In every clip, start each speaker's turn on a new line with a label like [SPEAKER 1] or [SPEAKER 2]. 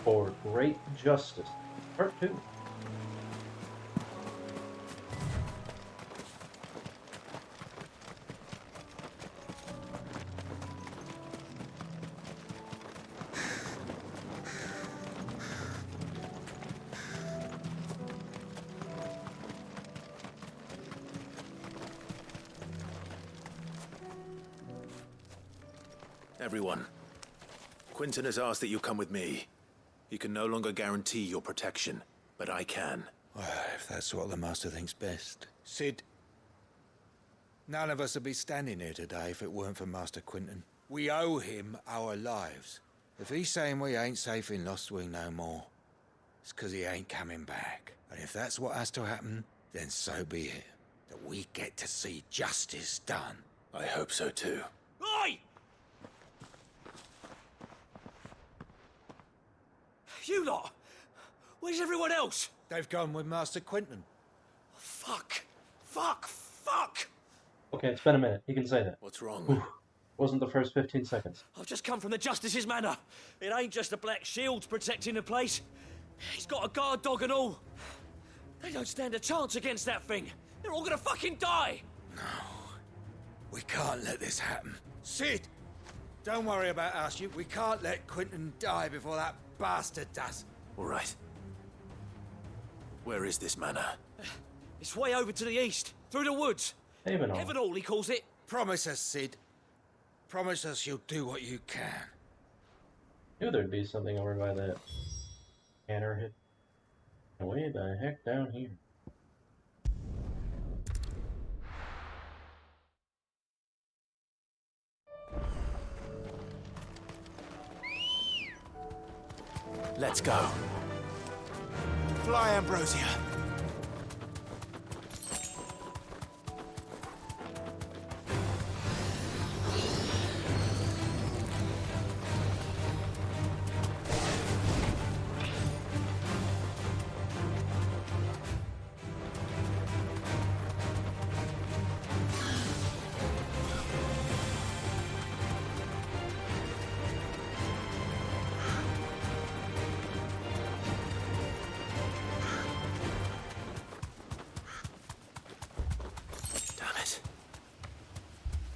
[SPEAKER 1] for Great Justice, Part 2.
[SPEAKER 2] Everyone, Quentin has asked that you come with me. He can no longer guarantee your protection, but I can.
[SPEAKER 3] Well, if that's what the Master thinks best. Sid, none of us would be standing here today if it weren't for Master Quentin. We owe him our lives. If he's saying we ain't safe in Lost Wing no more, it's 'cause he ain't coming back. And if that's what has to happen, then so be it. That we get to see justice done.
[SPEAKER 2] I hope so too.
[SPEAKER 4] Oi! You lot! Where's everyone else?
[SPEAKER 3] They've gone with Master Quentin.
[SPEAKER 4] Fuck! Fuck! Fuck!
[SPEAKER 1] Okay, it's been a minute. You can say that.
[SPEAKER 2] What's wrong?
[SPEAKER 1] Oof. Wasn't the first 15 seconds.
[SPEAKER 4] I've just come from the Justice's manor. It ain't just the Black Shields protecting the place. He's got a guard dog and all. They don't stand a chance against that thing. They're all gonna fucking die!
[SPEAKER 3] No. We can't let this happen. Sid! Don't worry about us. We can't let Quentin die before that bastard does.
[SPEAKER 2] All right. Where is this manor?
[SPEAKER 4] It's way over to the east, through the woods.
[SPEAKER 1] Havenhall.
[SPEAKER 4] Heavenhall, he calls it.
[SPEAKER 3] Promise us, Sid. Promise us you'll do what you can.
[SPEAKER 1] Knew there'd be something over by that canner hit. Way the heck down here.
[SPEAKER 2] Let's go. Fly, Ambrosia.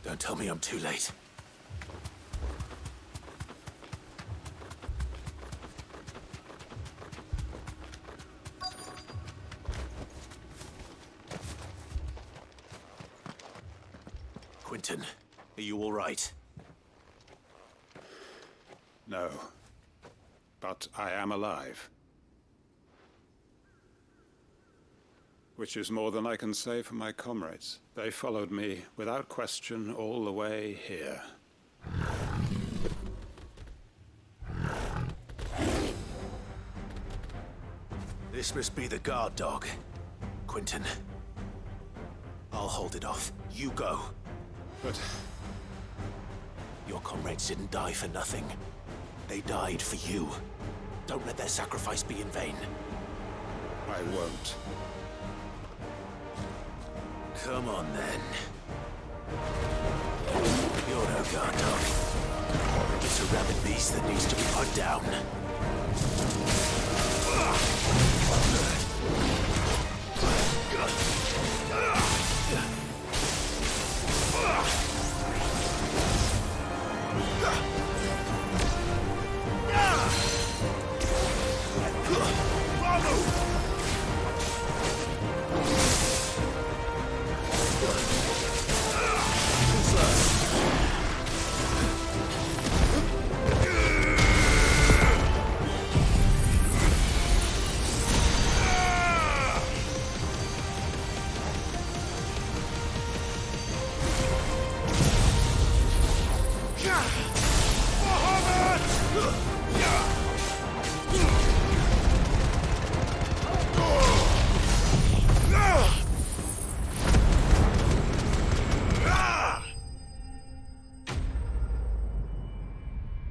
[SPEAKER 2] Don't tell me I'm too late. Quentin, are you all right?
[SPEAKER 5] No. But I am alive. Which is more than I can say for my comrades. They followed me, without question, all the way here.
[SPEAKER 2] This must be the guard dog. Quentin. I'll hold it off. You go.
[SPEAKER 5] But
[SPEAKER 2] Your comrades didn't die for nothing. They died for you. Don't let their sacrifice be in vain.
[SPEAKER 5] I won't.
[SPEAKER 2] Come on, then. You're no guard dog. It's a rabid beast that needs to be put down.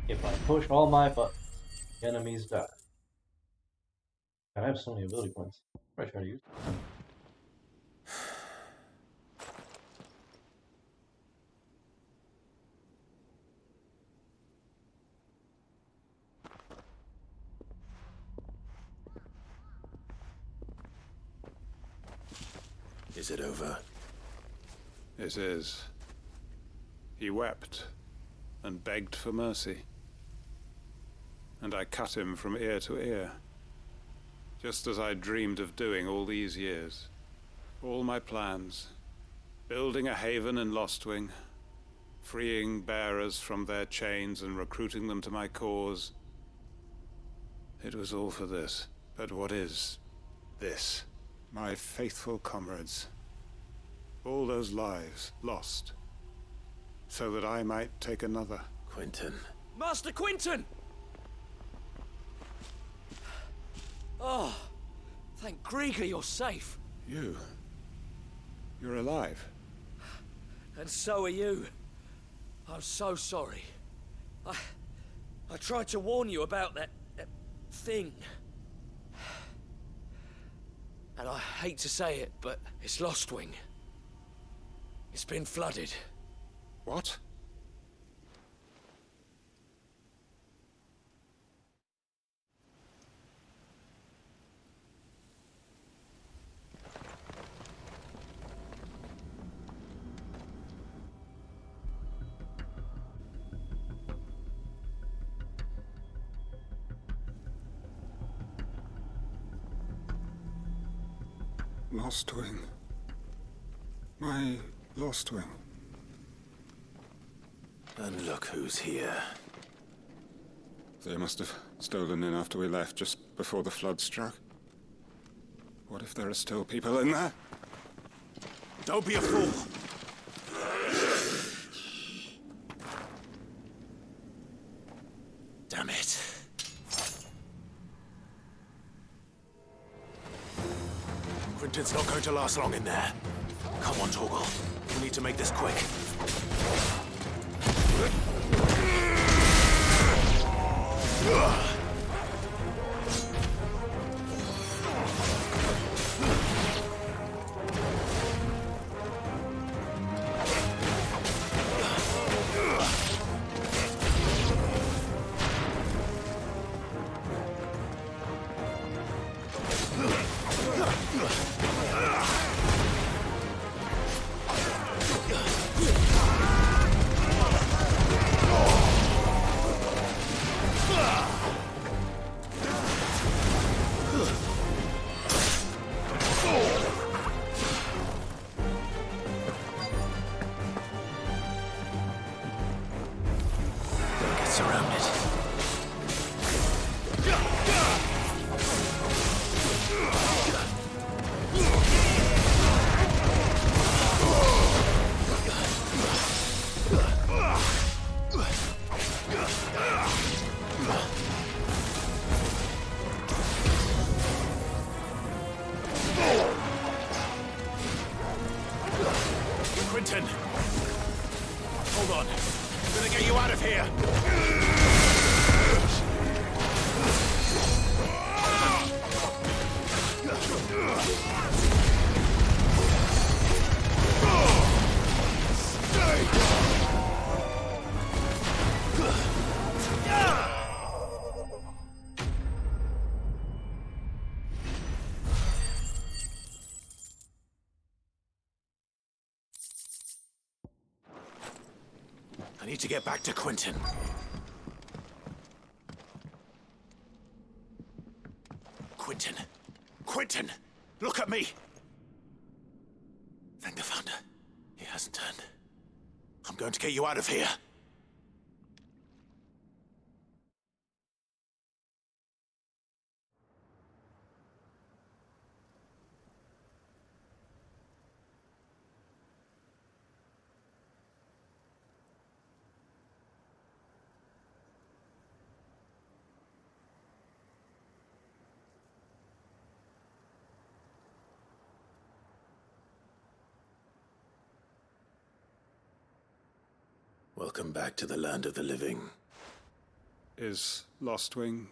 [SPEAKER 1] If I push all my buttons, enemies die. I have so many ability points. I try to use them.
[SPEAKER 2] Is it over?
[SPEAKER 5] It is. He wept and begged for mercy. And I cut him from ear to ear, just as I dreamed of doing all these years. All my plans, building a haven in Lostwing, freeing bearers from their chains and recruiting them to my cause. It was all for this. But what is this? My faithful comrades. All those lives lost, so that I might take another.
[SPEAKER 2] Quentin.
[SPEAKER 4] Master Quentin! Oh, thank Grieger you're safe.
[SPEAKER 5] You're alive.
[SPEAKER 4] And so are you. I'm so sorry. I tried to warn you about that thing. And I hate to say it, but it's Lostwing. It's been flooded.
[SPEAKER 5] What? Lostwing. My Lostwing.
[SPEAKER 2] And look who's here.
[SPEAKER 5] They must have stolen in after we left, just before the flood struck. What if there are still people in there?
[SPEAKER 2] Don't be a fool! Damn it. Quentin's not going to last long in there. Come on, Torgal. We need to make this quick. Quentin! Hold on. I'm gonna get you out of here! I need to get back to Quentin. Quentin! Quentin! Look at me! Thank the Founder. He hasn't turned. I'm going to get you out of here. Welcome back to the land of the living.
[SPEAKER 5] Is Lostwing?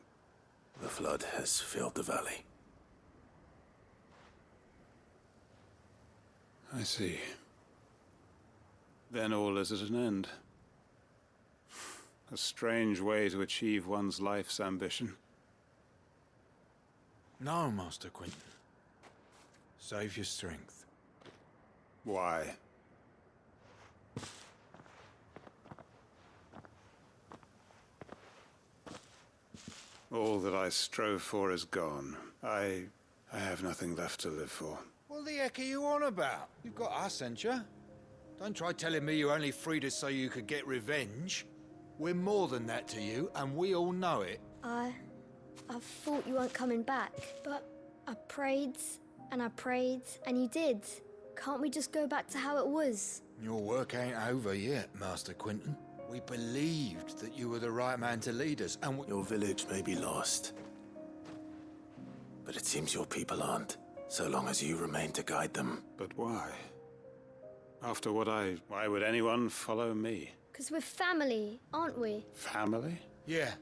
[SPEAKER 2] The flood has filled the valley.
[SPEAKER 5] I see. Then all is at an end. A strange way to achieve one's life's ambition.
[SPEAKER 3] No, Master Quentin. Save your strength.
[SPEAKER 5] Why? All that I strove for is gone. I have nothing left to live for.
[SPEAKER 3] What the heck are you on about? You've got us, ain't you? Don't try telling me you're only freed us so you could get revenge. We're more than that to you, and we all know it.
[SPEAKER 6] I thought you weren't coming back, but I prayed, and you did. Can't we just go back to how it was?
[SPEAKER 3] Your work ain't over yet, Master Quinton. We believed that you were the right man to lead us, and
[SPEAKER 2] Your village may be lost, but it seems your people aren't, so long as you remain to guide them.
[SPEAKER 5] But why? After what why would anyone follow me?
[SPEAKER 6] 'Cause we're family, aren't we?
[SPEAKER 5] Family?
[SPEAKER 3] Yeah,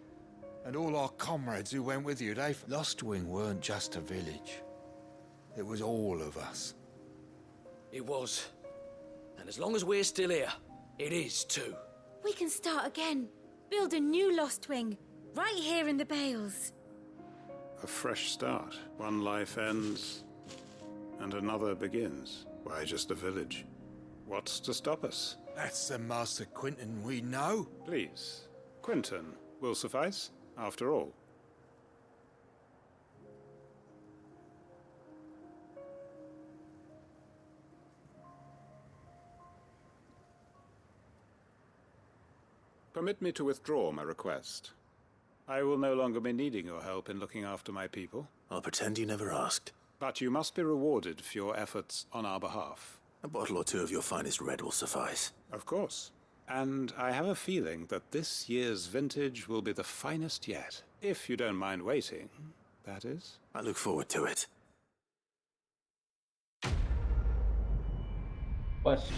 [SPEAKER 3] and all our comrades who went with you, Lost Wing weren't just a village. It was all of us.
[SPEAKER 4] It was. And as long as we're still here, it is too.
[SPEAKER 7] We can start again. Build a new Lost Wing, right here in the Bales.
[SPEAKER 5] A fresh start. One life ends, and another begins. Why just a village? What's to stop us?
[SPEAKER 3] That's the Master Quinton we know.
[SPEAKER 5] Please, Quinton will suffice, after all. Permit me to withdraw my request. I will no longer be needing your help in looking after my people.
[SPEAKER 2] I'll pretend you never asked.
[SPEAKER 5] But you must be rewarded for your efforts on our behalf.
[SPEAKER 2] A bottle or two of your finest red will suffice.
[SPEAKER 5] Of course. And I have a feeling that this year's vintage will be the finest yet. If you don't mind waiting, that is.
[SPEAKER 2] I look forward to it.
[SPEAKER 1] Quest.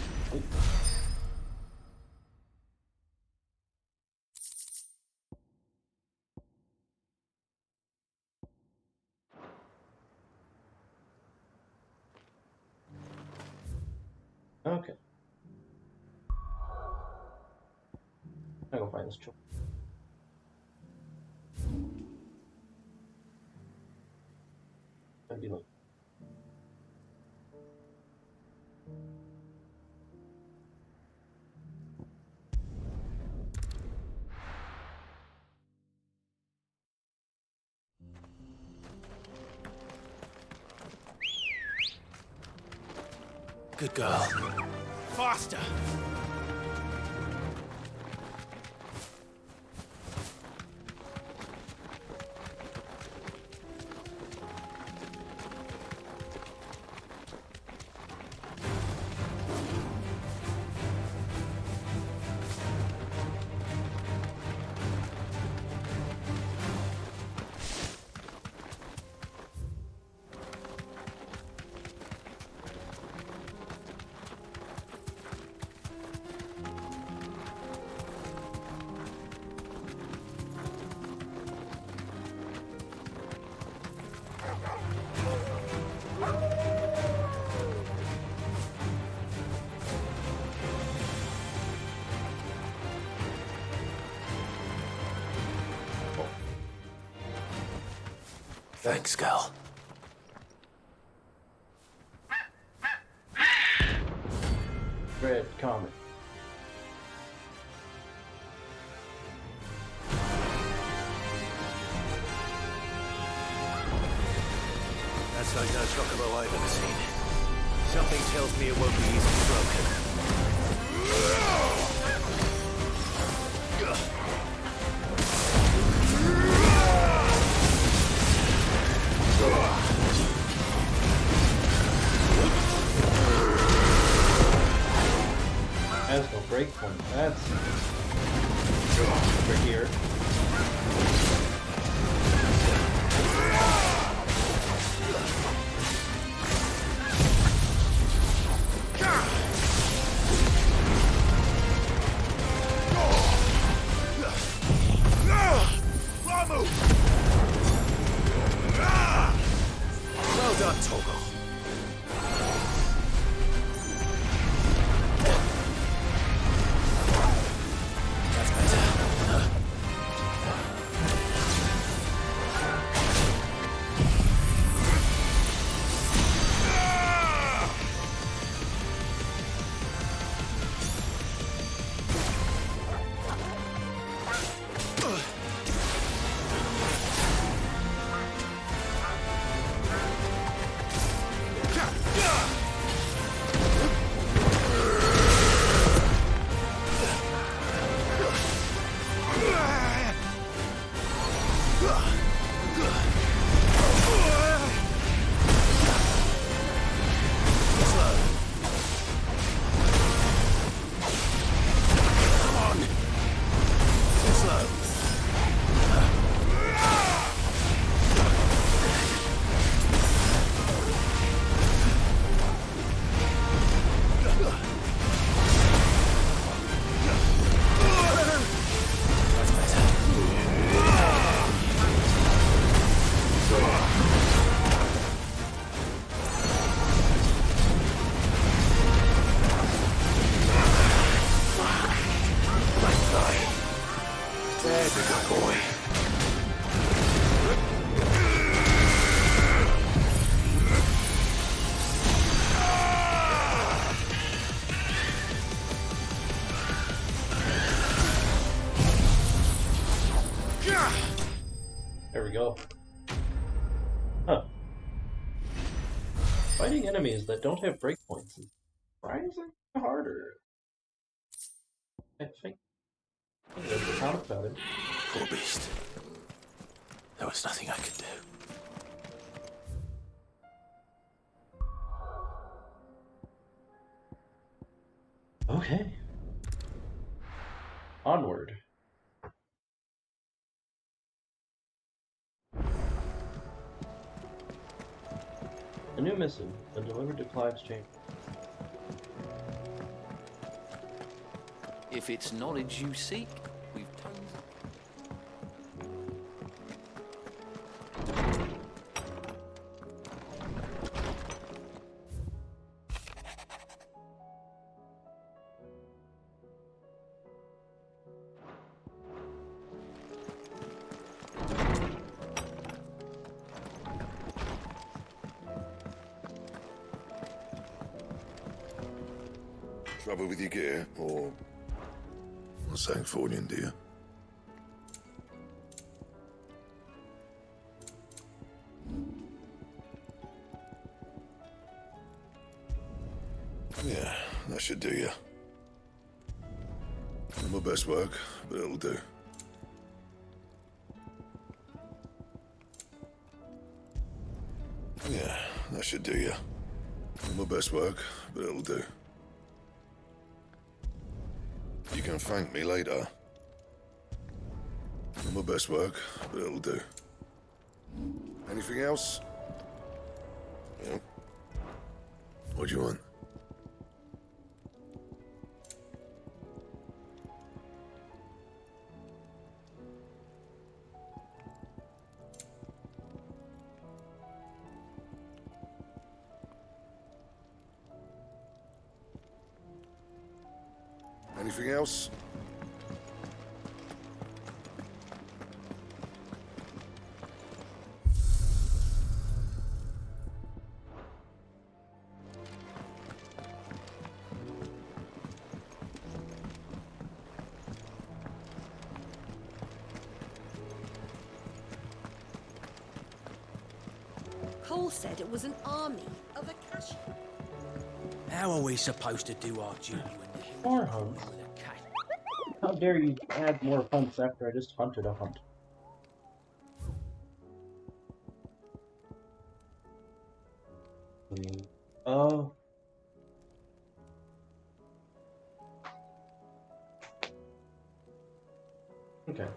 [SPEAKER 1] Okay. I go find this choke. Maybe like.
[SPEAKER 2] Good girl.
[SPEAKER 4] Faster!
[SPEAKER 2] Thanks, Gal.
[SPEAKER 1] Red comet.
[SPEAKER 2] That's like no chocobo I've ever seen. Something tells me it won't be easily broken.
[SPEAKER 1] That's no break point. That's over here.
[SPEAKER 2] Well done, Togo. That's better. There's a good boy.
[SPEAKER 1] There we go. Huh. Fighting enemies that don't have breakpoints is surprisingly harder. I think. There's a comic about it.
[SPEAKER 2] Poor beast. There was nothing I could do.
[SPEAKER 1] Okay. Onward. A new missive, been delivered to Clive's chamber.
[SPEAKER 8] If it's knowledge you seek, we've tons of...
[SPEAKER 9] Trouble with your gear, or something falling, do you? Yeah, that should do you. Not my best work, but it'll do. Yeah, that should do you. Not my best work, but it'll do. You can thank me later. Not my best work, but it'll do. Anything else? Yeah. What do you want? Anything else?
[SPEAKER 10] Cole said it was an army of Akashi.
[SPEAKER 4] How are we supposed to do our duty when the hills
[SPEAKER 1] More
[SPEAKER 4] are
[SPEAKER 1] hunts.
[SPEAKER 4] full of cat?
[SPEAKER 1] How dare you add more hunts after I just hunted a hunt? Oh. Okay.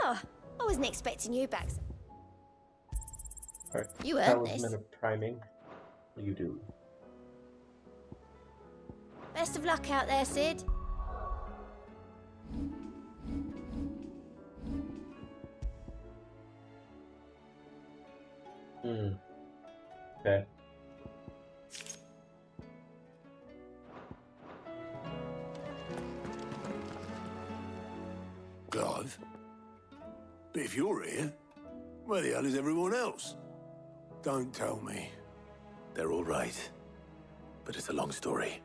[SPEAKER 6] Oh, I wasn't expecting you back.
[SPEAKER 1] Alright.
[SPEAKER 6] You earned
[SPEAKER 1] Talisman
[SPEAKER 6] this.
[SPEAKER 1] of priming. You do.
[SPEAKER 6] Best of luck out there, Sid.
[SPEAKER 1] Okay.
[SPEAKER 2] Clive? But if you're here, where the hell is everyone else? Don't tell me. They're all right. But it's a long story.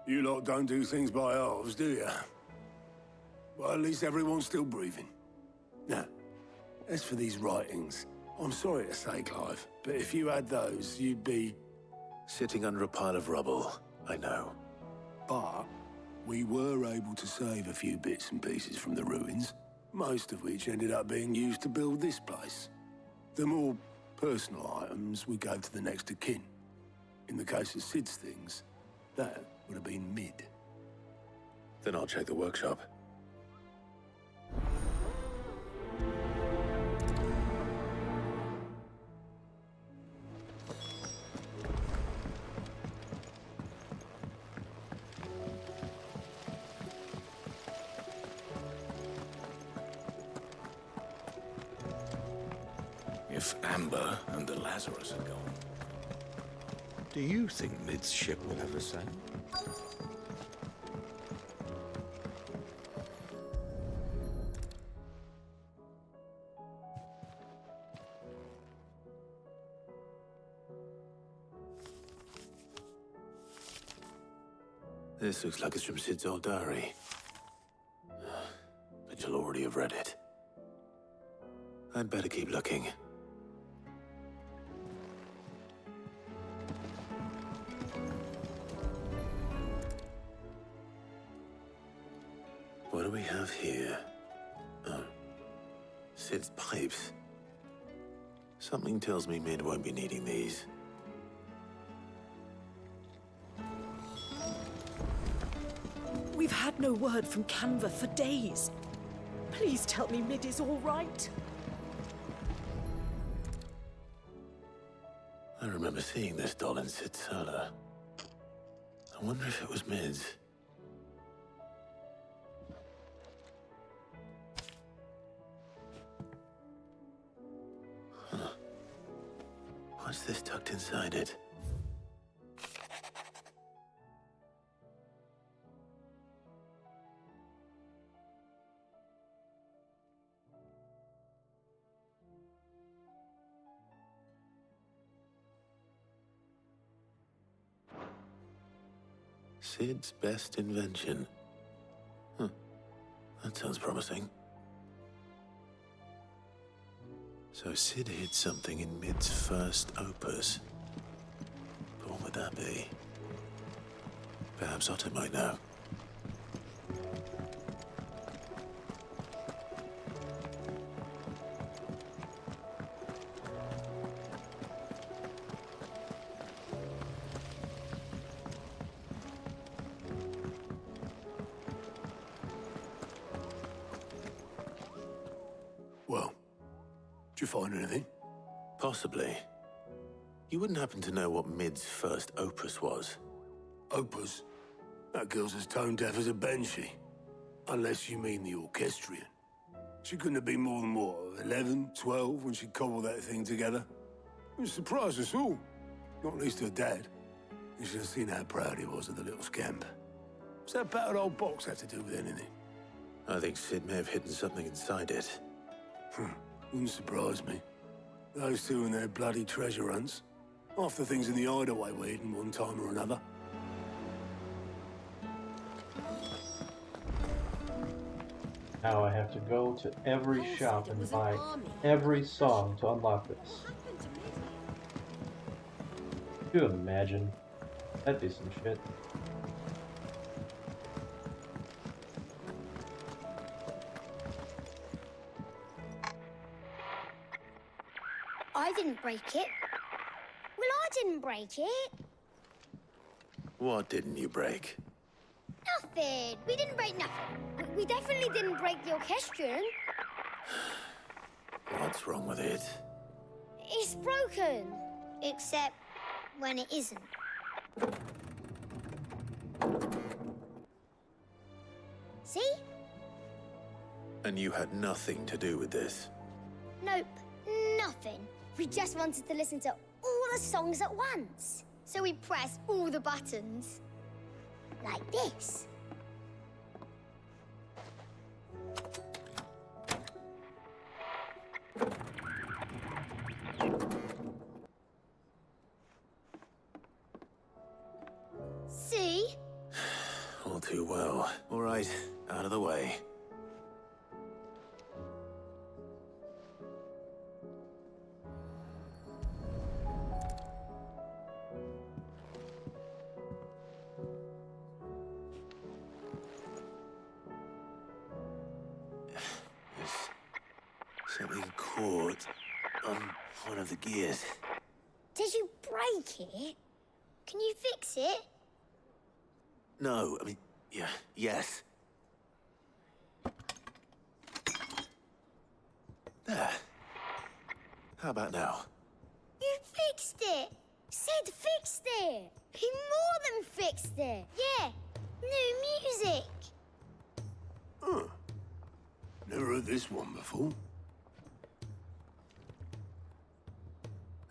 [SPEAKER 2] You lot don't do things by halves, do you? Well, at least everyone's still breathing. Now, as for these writings, I'm sorry to say, Clive, but if you had those, you'd be...
[SPEAKER 11] Sitting under a pile of rubble, I know.
[SPEAKER 2] But we were able to save a few bits and pieces from the ruins, most of which ended up being used to build this place. The more personal items we gave to the next of kin. In the case of Sid's things, that would have been mid.
[SPEAKER 11] Then I'll check the workshop.
[SPEAKER 3] If Amber and the Lazarus are gone, do you think Mid's ship will ever sail?
[SPEAKER 11] This looks like it's from Sid's old diary. But you'll already have read it. I'd better keep looking. What do we have here? Oh. Sid's pipes. Something tells me Mid won't be needing these.
[SPEAKER 10] We've had no word from Canva for days. Please tell me Mid is all right.
[SPEAKER 11] I remember seeing this doll in Sid's cellar. I wonder if it was Mid's. Huh. What's this tucked inside it? Sid's best invention. Huh. That sounds promising. So Sid hid something in Mid's first opus. But what would that be? Perhaps Otto might know.
[SPEAKER 2] Well, did you find anything?
[SPEAKER 11] Possibly. You wouldn't happen to know what Mid's first opus was?
[SPEAKER 2] Opus? That girl's as tone deaf as a banshee. Unless you mean the orchestrion. She couldn't have been more than, what, 11, 12 when she cobbled that thing together? It surprised us all. Not least her dad. You should have seen how proud he was of the little scamp. What's that battered old box have to do with anything?
[SPEAKER 11] I think Sid may have hidden something inside it.
[SPEAKER 2] Wouldn't surprise me. Those two and their bloody treasure hunts. Half the things in the hideaway were hidden one time or another.
[SPEAKER 1] Now I have to go to every shop and buy every song to unlock this. Could you imagine? That'd be some shit.
[SPEAKER 6] I didn't break it. Well, I didn't break it.
[SPEAKER 11] What didn't you break?
[SPEAKER 6] Nothing. We didn't break nothing. We definitely didn't break the orchestrion.
[SPEAKER 11] What's wrong with it?
[SPEAKER 6] It's broken. Except when it isn't. See?
[SPEAKER 11] And you had nothing to do with this?
[SPEAKER 6] Nope. Nothing. We just wanted to listen to all the songs at once. So we pressed all the buttons. Like this. See?
[SPEAKER 11] All too well. All right, out of the way. caught on one of the gears.
[SPEAKER 6] Did you break it? Can you fix it?
[SPEAKER 11] No, I mean, yes. There. How about now?
[SPEAKER 6] You fixed it! Sid fixed it! He more than fixed it! Yeah, new music!
[SPEAKER 2] Huh. Never heard this one before.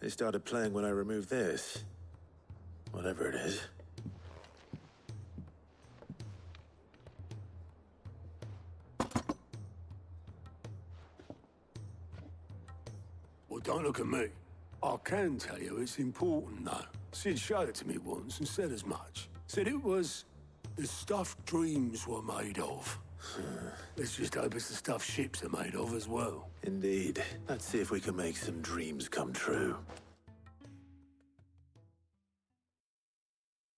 [SPEAKER 11] They started playing when I removed this. Whatever it is.
[SPEAKER 2] Well, don't look at me. I can tell you it's important, though. Sid showed it to me once and said as much. Said it was the stuff dreams were made of. Let's just hope it's the stuff ships are made of as well.
[SPEAKER 11] Indeed. Let's see if we can make some dreams come true.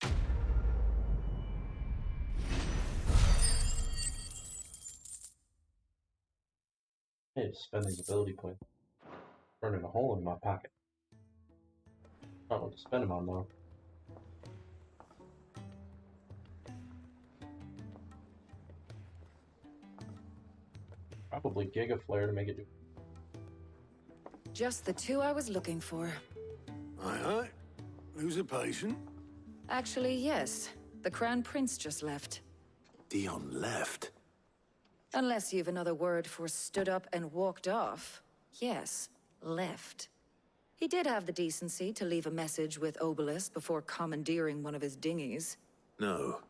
[SPEAKER 1] I need to spend these ability points. Burning a hole in my pocket. I don't know what to spend them on though. Probably Giga Flare to make it do.
[SPEAKER 12] Just the two I was looking for.
[SPEAKER 2] Aye. Who's a patient?
[SPEAKER 12] Actually, yes. The Crown Prince just left.
[SPEAKER 11] Dion left?
[SPEAKER 12] Unless you've another word for stood up and walked off. Yes, left. He did have the decency to leave a message with Obelisk before commandeering one of his dinghies.
[SPEAKER 11] No.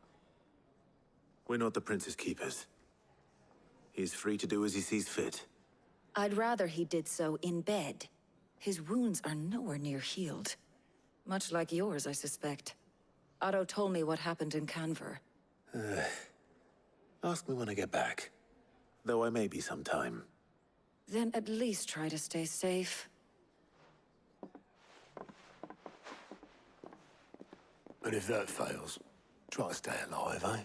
[SPEAKER 11] We're not the Prince's keepers. He's free to do as he sees fit.
[SPEAKER 12] I'd rather he did so in bed. His wounds are nowhere near healed. Much like yours, I suspect. Otto told me what happened in Canver.
[SPEAKER 11] Ask me when I get back. Though I may be sometime.
[SPEAKER 12] Then at least try to stay safe.
[SPEAKER 2] And if that fails, try to stay alive, eh?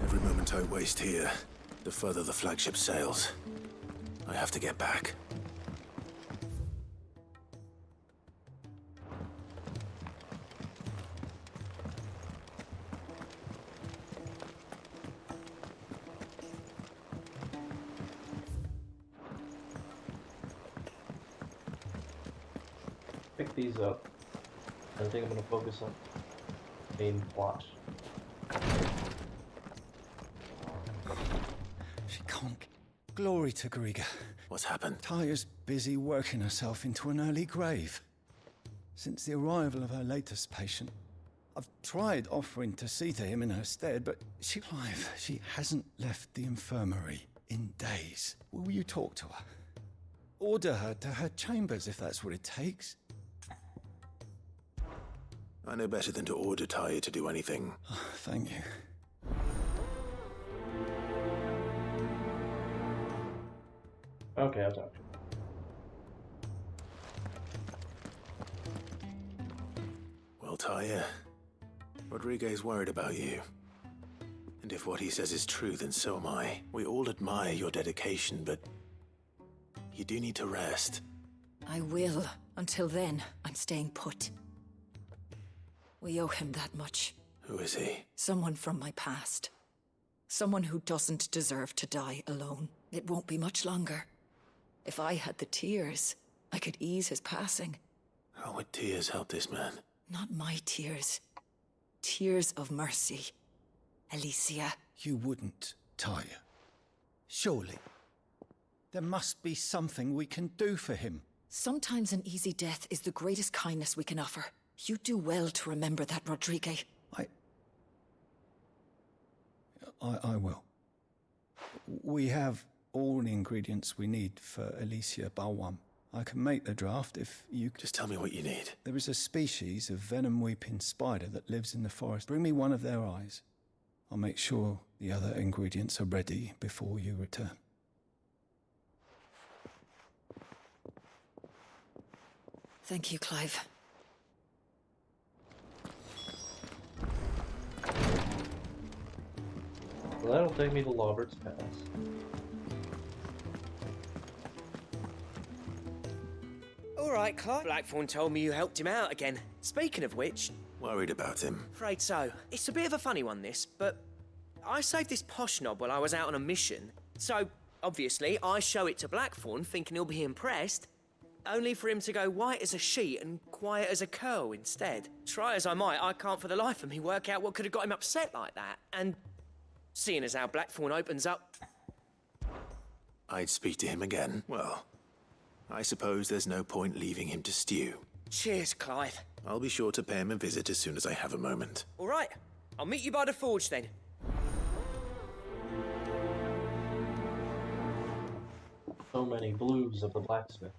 [SPEAKER 11] Every moment I waste here, the further the flagship sails. I have to get back.
[SPEAKER 1] Pick these up. I think I'm gonna focus on main plot.
[SPEAKER 13] She can't. Glory to Griga.
[SPEAKER 11] What's happened?
[SPEAKER 13] Taya's busy working herself into an early grave. Since the arrival of her latest patient, I've tried offering to see to him in her stead, but she hasn't left the infirmary in days. Will you talk to her? Order her to her chambers if that's what it takes.
[SPEAKER 11] I know better than to order Taya to do anything.
[SPEAKER 13] Thank you.
[SPEAKER 1] Okay, I'll talk to you.
[SPEAKER 11] Well, Taya, Rodriguez worried about you. And if what he says is true, then so am I. We all admire your dedication, but you do need to rest.
[SPEAKER 12] I will. Until then, I'm staying put. We owe him that much.
[SPEAKER 11] Who is he?
[SPEAKER 12] Someone from my past. Someone who doesn't deserve to die alone. It won't be much longer. If I had the tears, I could ease his passing.
[SPEAKER 11] How would tears help this man?
[SPEAKER 12] Not my tears. Tears of mercy. Alicia.
[SPEAKER 13] You wouldn't, Taya. Surely. There must be something we can do for him.
[SPEAKER 12] Sometimes an easy death is the greatest kindness we can offer. You do well to remember that, Rodriguez.
[SPEAKER 13] I will. We have all the ingredients we need for Alicia Balwam. I can make the draft if you...
[SPEAKER 11] Just tell me what you need.
[SPEAKER 13] There is a species of venom-weeping spider that lives in the forest. Bring me one of their eyes. I'll make sure the other ingredients are ready before you return.
[SPEAKER 12] Thank you, Clive.
[SPEAKER 1] So that'll take me to Lobert's Pass.
[SPEAKER 14] All right, Clive. Blackthorn told me you helped him out again. Speaking of which...
[SPEAKER 11] Worried about him?
[SPEAKER 14] Afraid so. It's a bit of a funny one, this, but... I saved this posh knob while I was out on a mission. So, obviously, I show it to Blackthorn, thinking he'll be impressed. Only for him to go white as a sheet and quiet as a curl instead. Try as I might, I can't for the life of me work out what could have got him upset like that. And seeing as how Blackthorn opens up...
[SPEAKER 11] I'd speak to him again. Well, I suppose there's no point leaving him to stew.
[SPEAKER 14] Cheers, Clive.
[SPEAKER 11] I'll be sure to pay him a visit as soon as I have a moment.
[SPEAKER 14] All right, I'll meet you by the forge then.
[SPEAKER 1] So many blues of the blacksmith.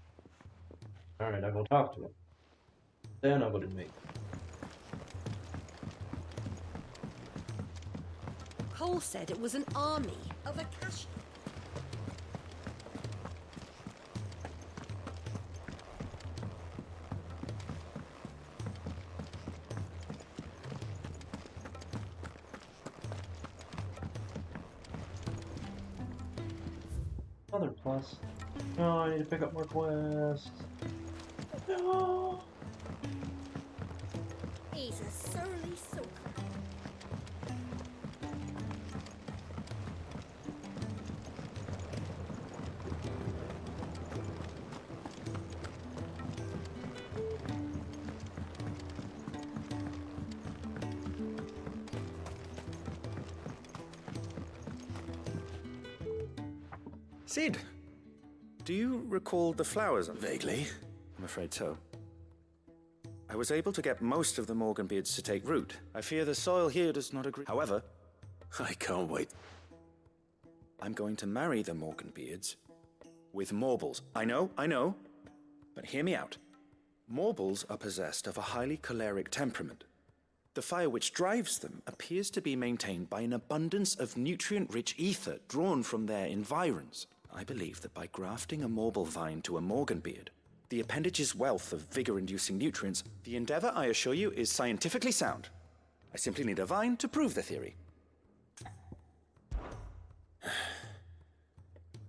[SPEAKER 1] Alright, I'll go talk to him. Then I'll go to me.
[SPEAKER 10] Cole said it was an army of Akashi.
[SPEAKER 1] Another plus. No, I need to pick up more quests. No.
[SPEAKER 10] He's a surly soaker.
[SPEAKER 15] Sid, do you recall the flowers?
[SPEAKER 11] Vaguely.
[SPEAKER 15] I'm afraid so. I was able to get most of the Morganbeards to take root. I fear the soil here does not agree. However,
[SPEAKER 11] I can't wait.
[SPEAKER 15] I'm going to marry the Morganbeards with Morbles. I know, but hear me out. Morbles are possessed of a highly choleric temperament. The fire which drives them appears to be maintained by an abundance of nutrient-rich ether drawn from their environs. I believe that by grafting a Morble vine to a Morganbeard, the appendage's wealth of vigor-inducing nutrients, the endeavor, I assure you, is scientifically sound. I simply need a vine to prove the theory.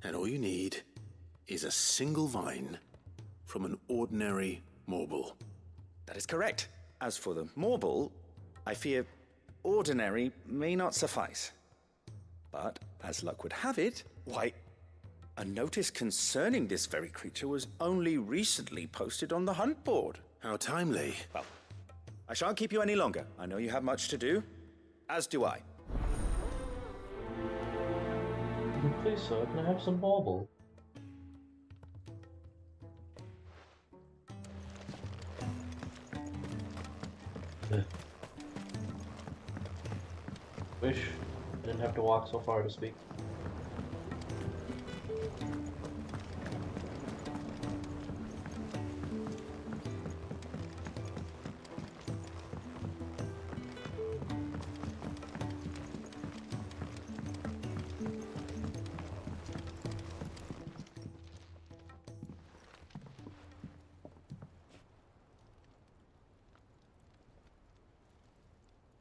[SPEAKER 11] And all you need is a single vine from an ordinary Morble.
[SPEAKER 15] That is correct. As for the Morble, I fear ordinary may not suffice. But, as luck would have it, why, a notice concerning this very creature was only recently posted on the hunt board.
[SPEAKER 11] How timely.
[SPEAKER 15] Well, I shan't keep you any longer. I know you have much to do, as do I.
[SPEAKER 1] Please, sir, can I have some bauble? Wish I didn't have to walk so far to speak.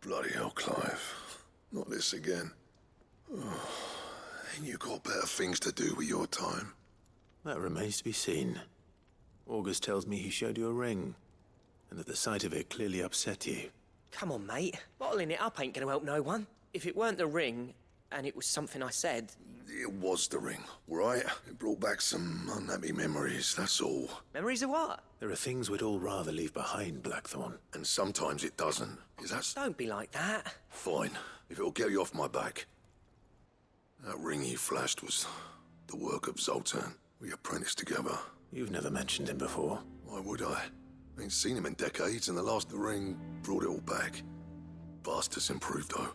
[SPEAKER 9] Bloody hell, Clive. Not this again. Oh, ain't you got better things to do with your time?
[SPEAKER 11] That remains to be seen. August tells me he showed you a ring, and that the sight of it clearly upset you.
[SPEAKER 14] Come on, mate. Bottling it up ain't gonna help no one. If it weren't the ring, and it was something I said...
[SPEAKER 9] It was the ring, right? It brought back some unhappy memories, that's all.
[SPEAKER 14] Memories of what?
[SPEAKER 11] There are things we'd all rather leave behind, Blackthorn.
[SPEAKER 9] And sometimes it doesn't. Is that...
[SPEAKER 14] Don't be like that.
[SPEAKER 9] Fine, if it'll get you off my back. That ring he flashed was the work of Zoltan. We apprenticed together.
[SPEAKER 11] You've never mentioned him before.
[SPEAKER 9] Why would I? Ain't seen him in decades, and the last ring brought it all back. Bastard's improved, though.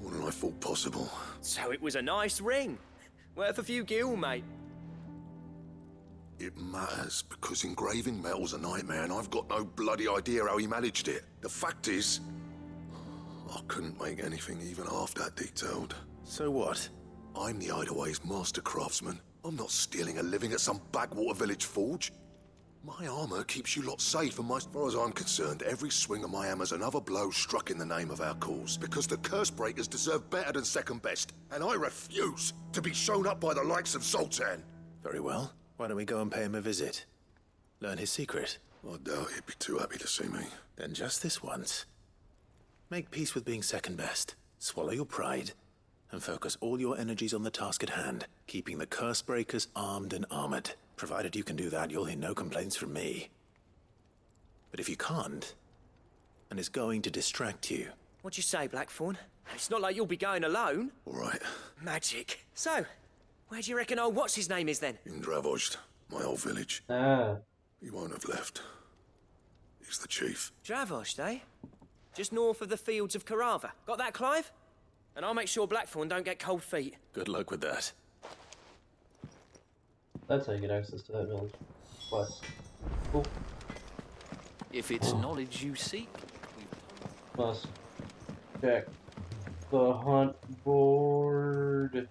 [SPEAKER 9] More than I thought possible.
[SPEAKER 14] So it was a nice ring. Worth a few gil, mate.
[SPEAKER 9] It matters, because engraving metal's a nightmare, and I've got no bloody idea how he managed it. The fact is, I couldn't make anything even half that detailed.
[SPEAKER 11] So what?
[SPEAKER 9] I'm the Hideaway's master craftsman. I'm not stealing a living at some backwater village forge. My armour keeps you lot safe, and as far as I'm concerned, every swing of my hammer's another blow struck in the name of our cause. Because the curse breakers deserve better than second best, and I refuse to be shown up by the likes of Zoltan.
[SPEAKER 11] Very well. Why don't we go and pay him a visit? Learn his secret.
[SPEAKER 9] I doubt he'd be too happy to see me.
[SPEAKER 11] Then just this once. Make peace with being second best. Swallow your pride, and focus all your energies on the task at hand, keeping the curse breakers armed and armored. Provided you can do that, you'll hear no complaints from me. But if you can't, and it's going to distract you...
[SPEAKER 14] What'd you say, Blackthorn? It's not like you'll be going alone.
[SPEAKER 9] All right.
[SPEAKER 14] Magic. So, where do you reckon old what's-his-name is then?
[SPEAKER 9] In Dravozd, my old village.
[SPEAKER 1] Ah.
[SPEAKER 9] He won't have left. He's the chief.
[SPEAKER 14] Dravozd, eh? Just north of the fields of Karava. Got that, Clive? And I'll make sure Blackthorn don't get cold feet.
[SPEAKER 11] Good luck with that.
[SPEAKER 1] That's how you get access to that village. Plus. Cool.
[SPEAKER 8] If it's knowledge you seek,
[SPEAKER 1] Must check the hunt board.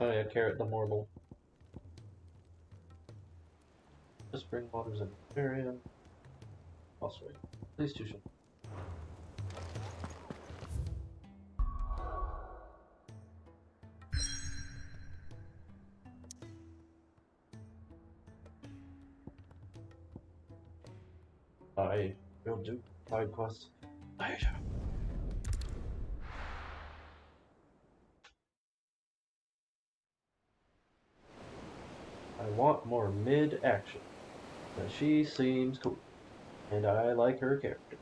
[SPEAKER 1] Oh yeah, carrot the marble. Just bring waters in the area. Also, please tuition. I will do side quest. I want more mid-action. But she seems cool. And I like her character.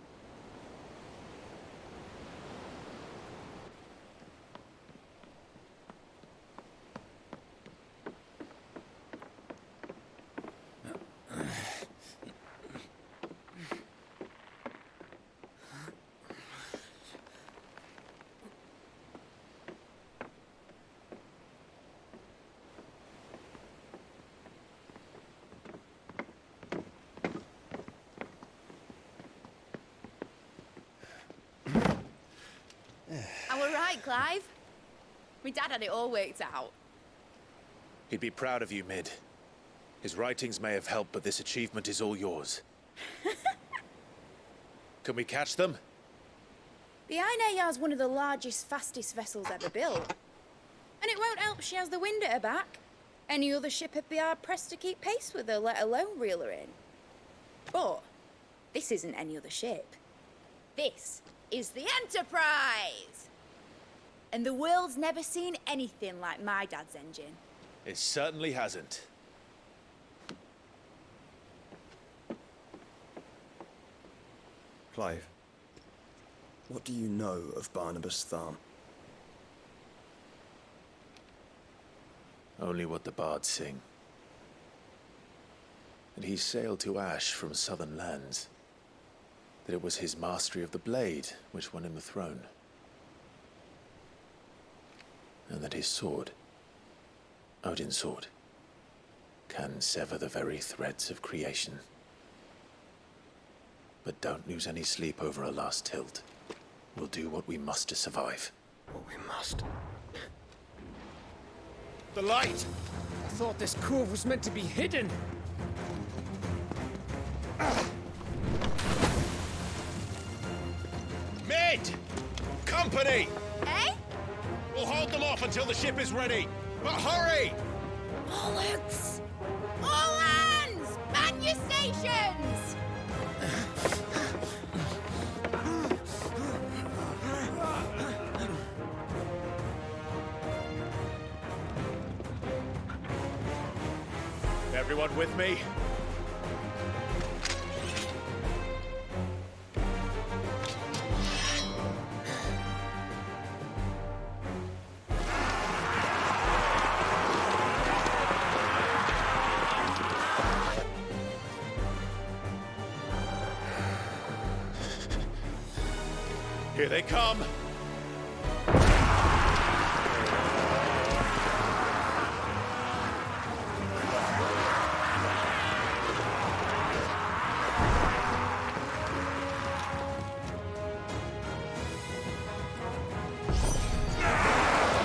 [SPEAKER 16] Right, Clive? My dad had it all worked out.
[SPEAKER 11] He'd be proud of you, Mid. His writings may have helped, but this achievement is all yours. Can we catch them?
[SPEAKER 7] The Ainayar's one of the largest, fastest vessels ever built. And it won't help she has the wind at her back. Any other ship would be hard-pressed to keep pace with her, let alone reel her in. But this isn't any other ship. This is the Enterprise! And the world's never seen anything like my dad's engine.
[SPEAKER 11] It certainly hasn't.
[SPEAKER 17] Clive, what do you know of Barnabas Tharm?
[SPEAKER 11] Only what the bards sing. That he sailed to Ash from southern lands. That it was his mastery of the blade which won him the throne. And that his sword, Odin's sword, can sever the very threads of creation. But don't lose any sleep over a last tilt. We'll do what we must to survive.
[SPEAKER 17] What we must.
[SPEAKER 18] The light! I thought this cove was meant to be hidden.
[SPEAKER 3] Mid! Company!
[SPEAKER 16] Eh?
[SPEAKER 3] We'll hold them off until the ship is ready. But hurry!
[SPEAKER 16] Bollocks! All hands! Man your stations!
[SPEAKER 11] Everyone with me? Here they come!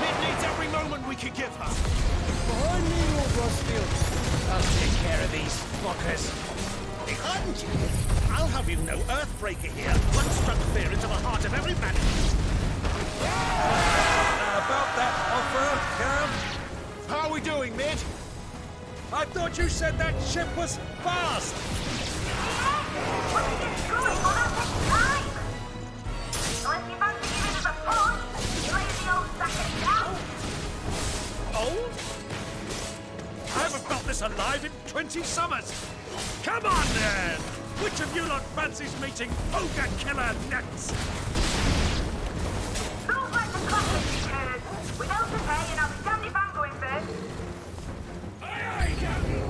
[SPEAKER 19] Mid needs every moment we can give her.
[SPEAKER 18] Behind me, Lord Rosfield. I'll take care of these fuckers.
[SPEAKER 19] Behind you? I'll have you know Earthbreaker here once struck fear into the heart of every man.
[SPEAKER 18] About that offer, Cam? How are we doing, Mid? I thought you said that ship was fast!
[SPEAKER 19] Old? I haven't felt this alive in 20 summers. Come on, then! Which of you lot fancies meeting Ogre Killer next?
[SPEAKER 20] Feels like the classic because we know today and I'll be damned if I'm going first.
[SPEAKER 19] Aye, aye, Captain!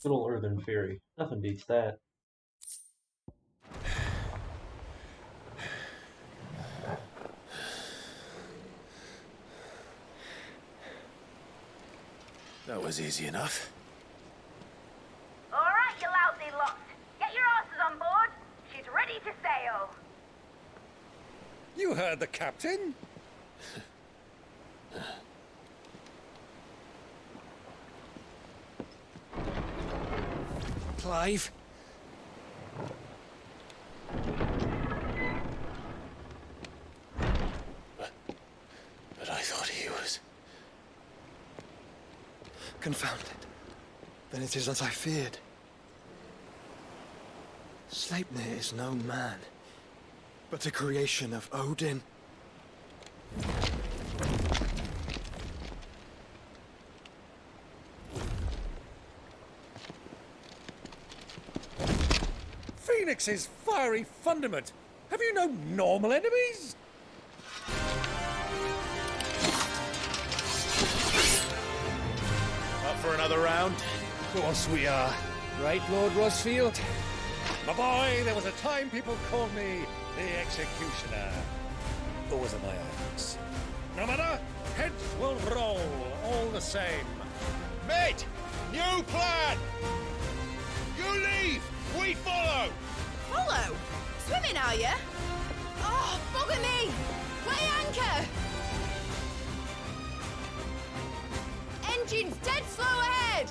[SPEAKER 1] Good old Earthen Fury. Nothing beats that.
[SPEAKER 11] That was easy enough.
[SPEAKER 20] All right, you lousy lot. Get your asses on board. She's ready to sail.
[SPEAKER 18] You heard the captain? Clive?
[SPEAKER 11] But I thought he was...
[SPEAKER 17] Confounded. Then it is as I feared. Sleipnir is no man, but a creation of Odin.
[SPEAKER 18] Phoenix's fiery fundament. Have you no normal enemies?
[SPEAKER 11] Up for another round?
[SPEAKER 18] Of course we are. Right, Lord Rosfield? My boy, there was a time people called me the Executioner. Or was it my eyes? No matter, heads will roll all the same.
[SPEAKER 19] Mate! New plan! You leave! We follow!
[SPEAKER 16] Follow? Swimming, are you? Oh, bugger me! Weigh anchor! Engine's dead slow ahead!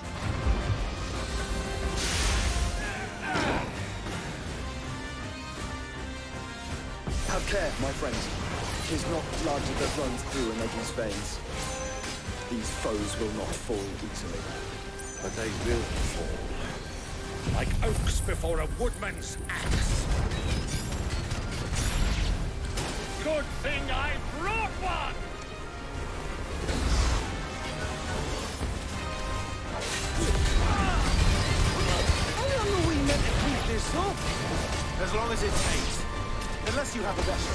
[SPEAKER 17] Have care, my friends. 'Tis not blood that runs through an Eddie's veins. These foes will not fall easily.
[SPEAKER 18] But they will fall. Like oaks before a woodman's axe. Good thing I brought one!
[SPEAKER 19] How long are we meant to keep this up?
[SPEAKER 11] As long as it takes. Unless you have a better.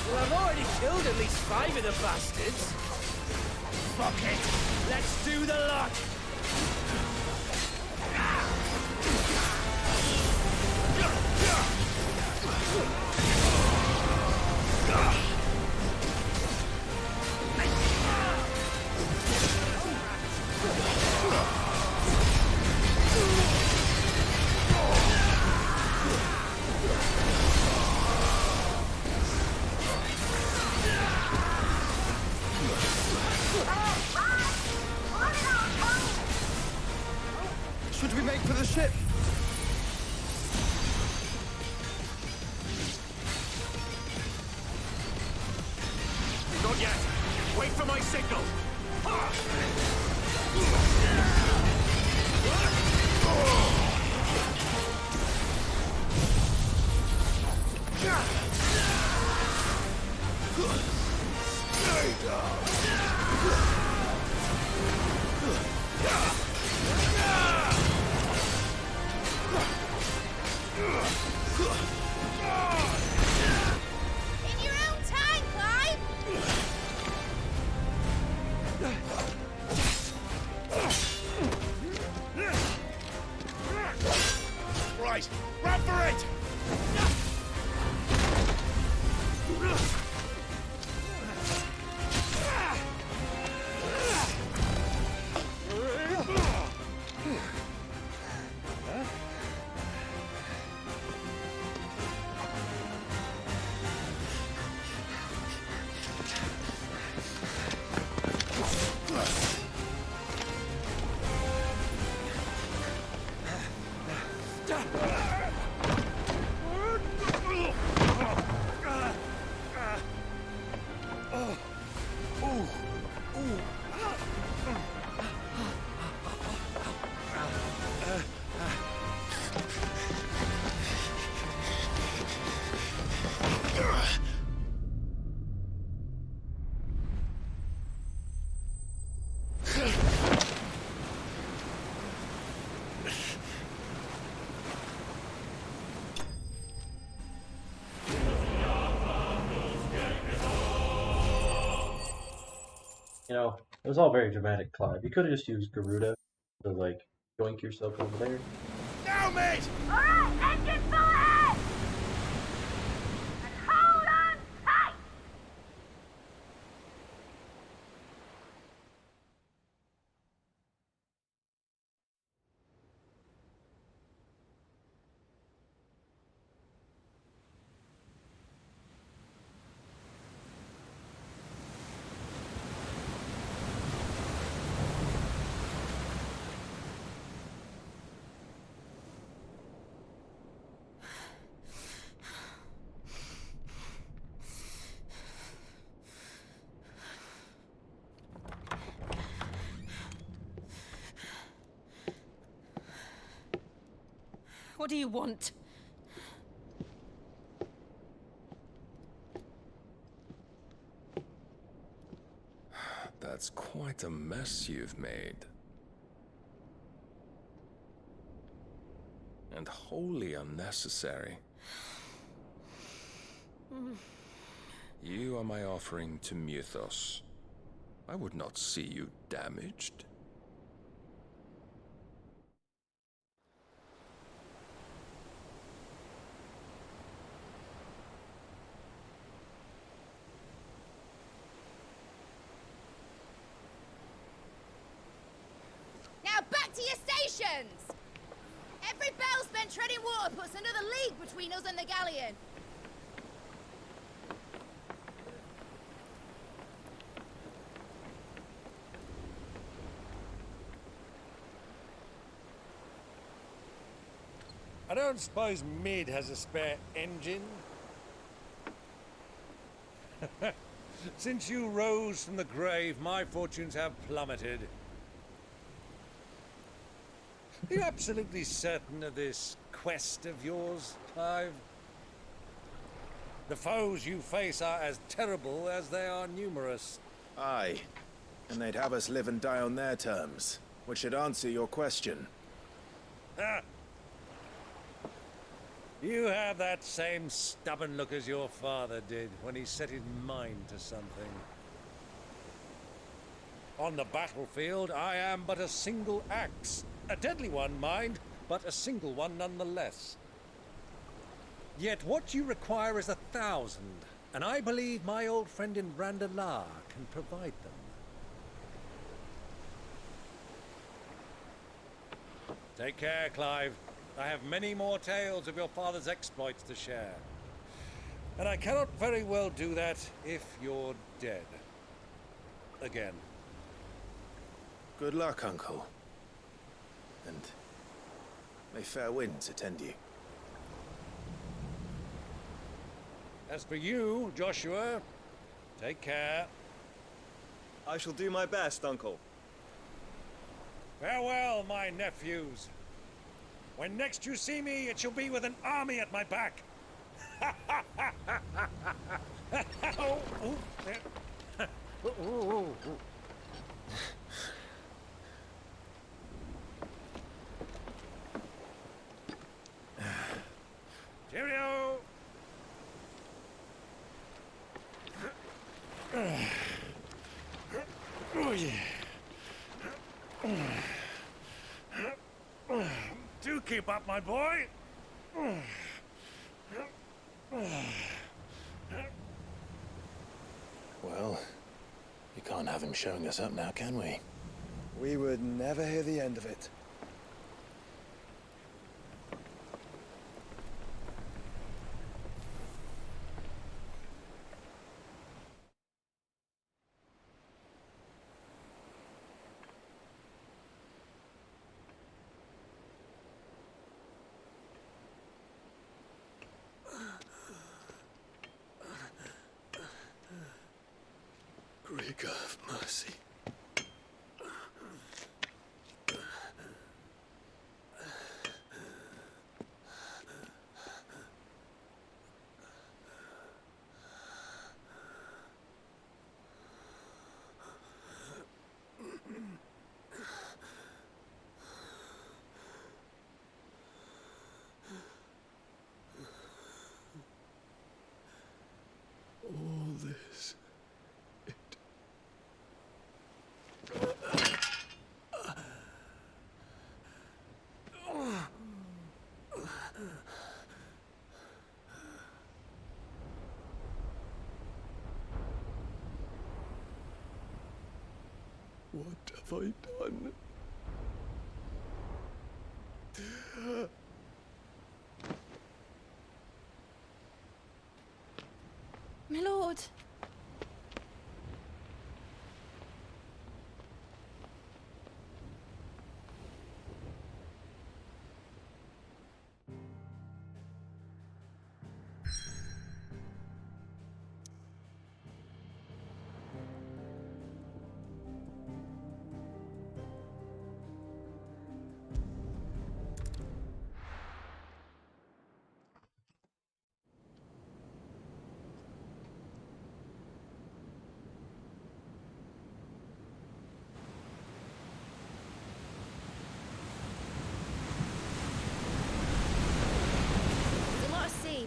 [SPEAKER 14] Well, I've already killed at least 5 of the bastards. Fuck it. Let's do the lot.
[SPEAKER 19] signal!
[SPEAKER 16] In your own time, Clive!
[SPEAKER 19] Right, run for it!
[SPEAKER 1] You know, it was all very dramatic, Clive. You could have just used Garuda to, like, yoink yourself over there.
[SPEAKER 19] Now, mate!
[SPEAKER 20] Alright, engine full ahead! And hold on tight!
[SPEAKER 10] What do you want?
[SPEAKER 21] That's quite a mess you've made. And wholly unnecessary. You are my offering to Mythos. I would not see you damaged.
[SPEAKER 16] Now back to your stations! Every bell spent treading water puts another league between us and the galleon.
[SPEAKER 18] I don't suppose Mid has a spare engine? Since you rose from the grave, my fortunes have plummeted. Are you absolutely certain of this quest of yours, Clive? The foes you face are as terrible as they are numerous.
[SPEAKER 15] Aye. And they'd have us live and die on their terms, which should answer your question.
[SPEAKER 18] Ha! You have that same stubborn look as your father did when he set his mind to something. On the battlefield, I am but a single axe. A deadly one, mind, but a single one nonetheless. Yet what you require is 1,000, and I believe my old friend in Randalar can provide them. Take care, Clive. I have many more tales of your father's exploits to share. And I cannot very well do that if you're dead. Again.
[SPEAKER 15] Good luck, Uncle. And may fair winds attend you.
[SPEAKER 18] As for you, Joshua, take care.
[SPEAKER 17] I shall do my best, Uncle.
[SPEAKER 18] Farewell, my nephews. When next you see me, it shall be with an army at my back. Oh, oh, there. Oh, oh, oh. Cheerio! Oh, yeah. Do keep up, my boy.
[SPEAKER 11] Well, you can't have him showing us up now, can we?
[SPEAKER 17] We would never hear the end of it.
[SPEAKER 2] Grieger, have mercy. All this. What have I done?
[SPEAKER 7] My lord.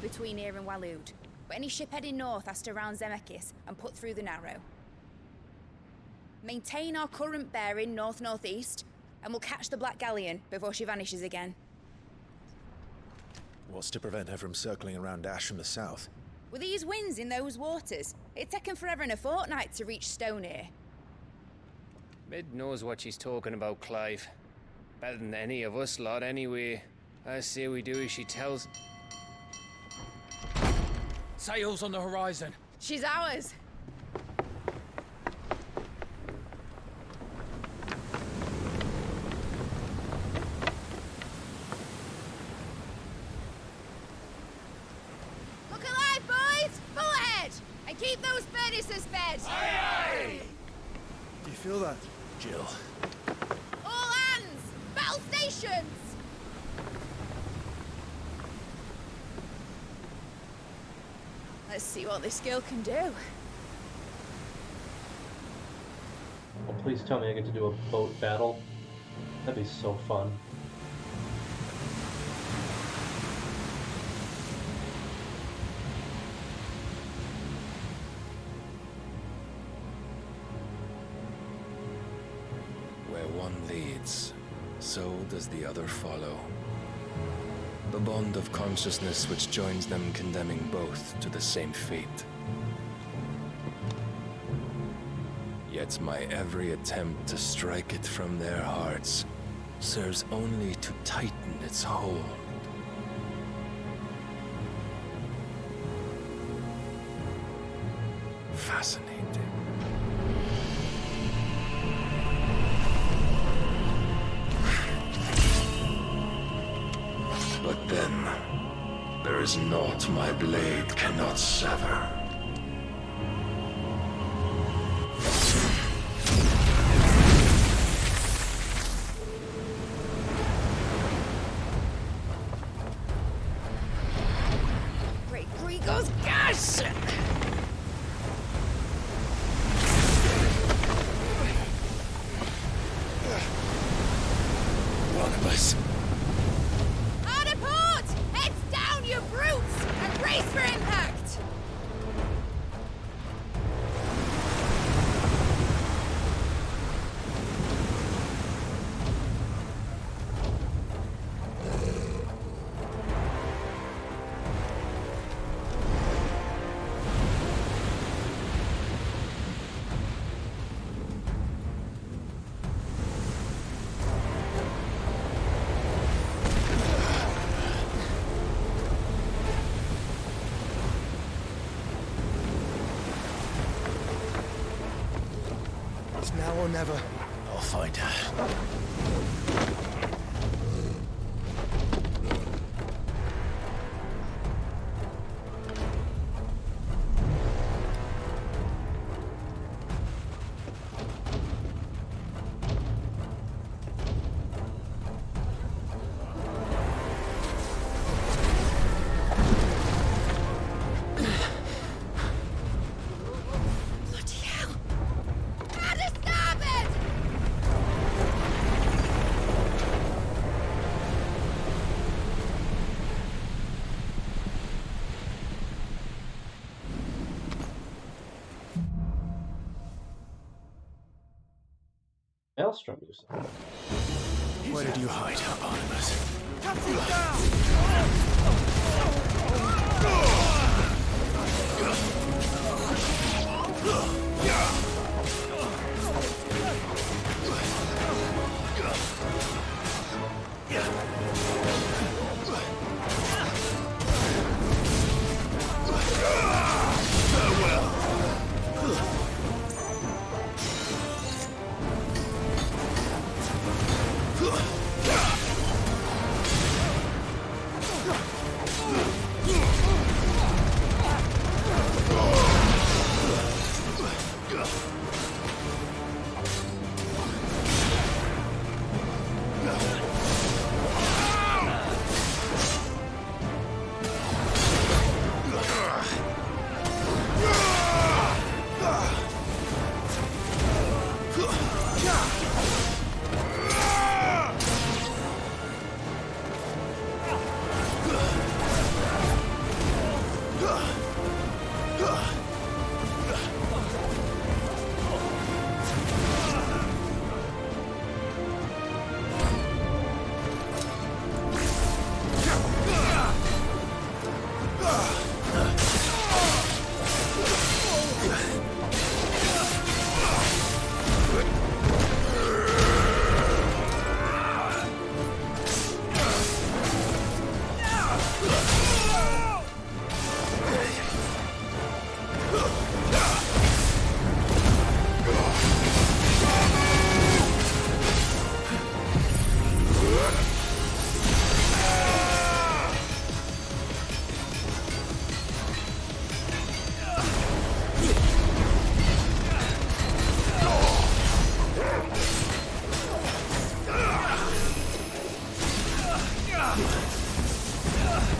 [SPEAKER 7] Between here and Waloed, but any ship heading north has to round Zemeckis and put through the Narrow. Maintain our current bearing north-northeast, and we'll catch the Black Galleon before she vanishes again.
[SPEAKER 11] What's to prevent her from circling around Ash from the south?
[SPEAKER 7] With these winds in those waters, it'd taken forever and a fortnight to reach Stonehere.
[SPEAKER 5] Mid knows what she's talking about, Clive. Better than any of us lot, anyway. I say we do as she tells.
[SPEAKER 4] Sails on the horizon.
[SPEAKER 7] She's ours.
[SPEAKER 16] Look alive, boys! Full ahead! And keep those furnaces fed!
[SPEAKER 17] Aye, aye! Do you feel that?
[SPEAKER 11] Jill.
[SPEAKER 16] All hands! Battle stations!
[SPEAKER 7] Let's see what this girl can do.
[SPEAKER 1] Oh, please tell me I get to do a boat battle. That'd be so fun.
[SPEAKER 21] Where one leads, so does the other follow. The bond of consciousness which joins them condemning both to the same fate. Yet my every attempt to strike it from their hearts serves only to tighten its hold. Fascinating. But then, there is naught my blade cannot sever.
[SPEAKER 4] goes gas!
[SPEAKER 18] Barnabas.
[SPEAKER 16] Hard a port! Heads down, you brutes! And brace for impact!
[SPEAKER 13] It's now or never.
[SPEAKER 18] I'll find her.
[SPEAKER 1] Maelstrom, you said.
[SPEAKER 11] Where did you hide, Barnabas?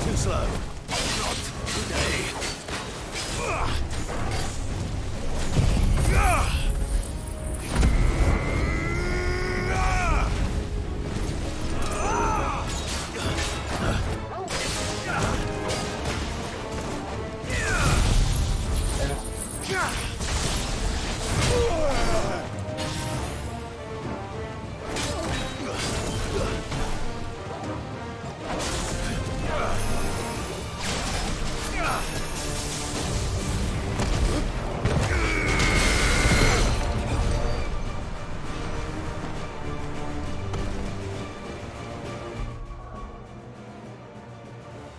[SPEAKER 2] Too slow. Not today.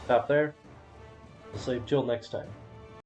[SPEAKER 1] Stop there. We'll save till next time.